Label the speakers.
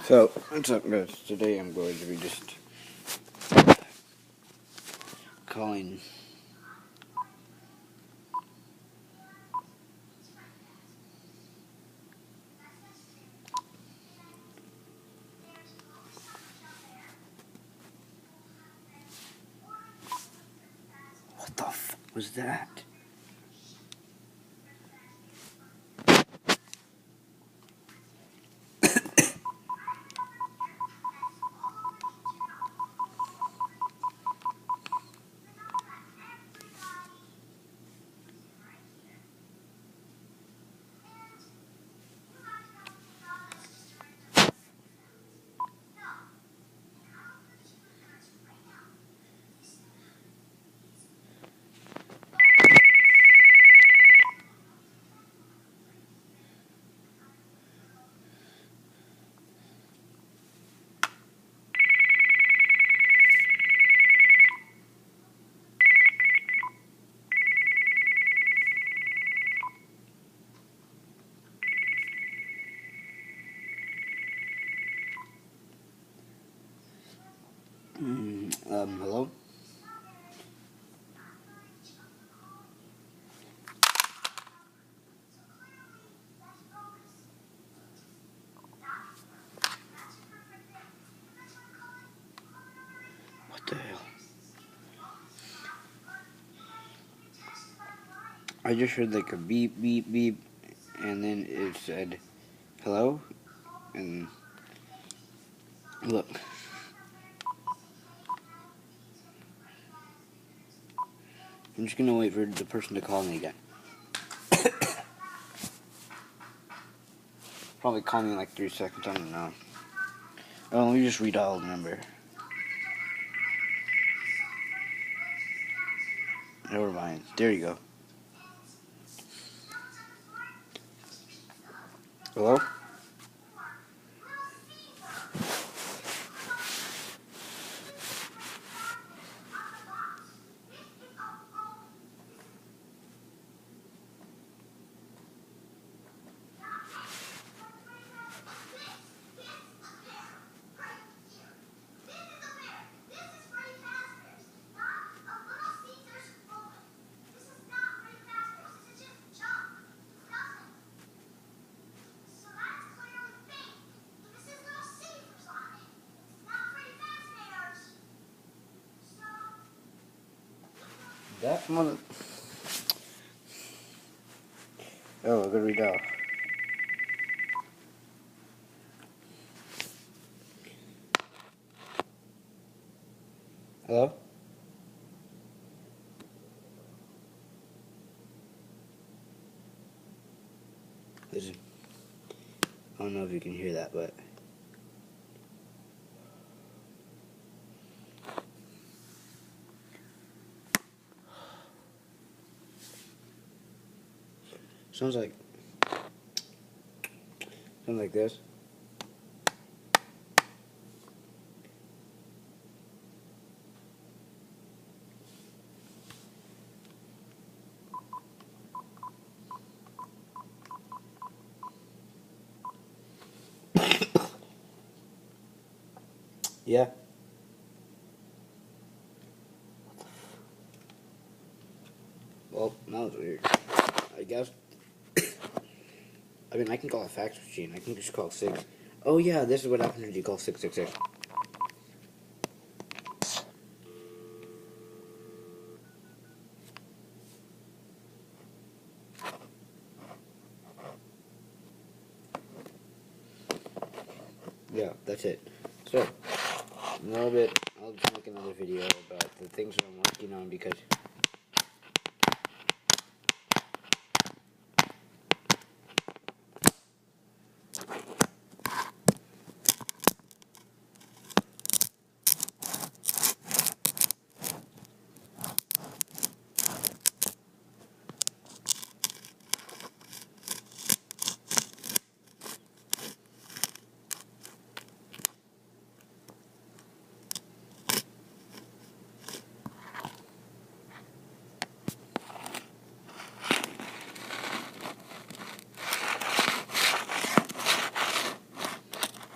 Speaker 1: So, what's up guys? Today I'm going to be just calling what the f was that? Hello? What the hell? I just heard like a beep, beep, beep, and then it said, hello? And look. I'm just gonna wait for the person to call me again. Probably call me in like 3 seconds, I don't know. Oh, let me just redial the number. Never mind. There you go. Hello? That mother... Oh, I gotta redial. Hello? Listen. I don't know if you can hear that, but... Sounds like this. Yeah. Well, that was weird. I guess. I mean, I can call a fax machine. I can just call 6. Oh yeah, this is what happens when you call 666. Yeah, that's it. So, in a little bit, I'll just make another video about the things that I'm working on because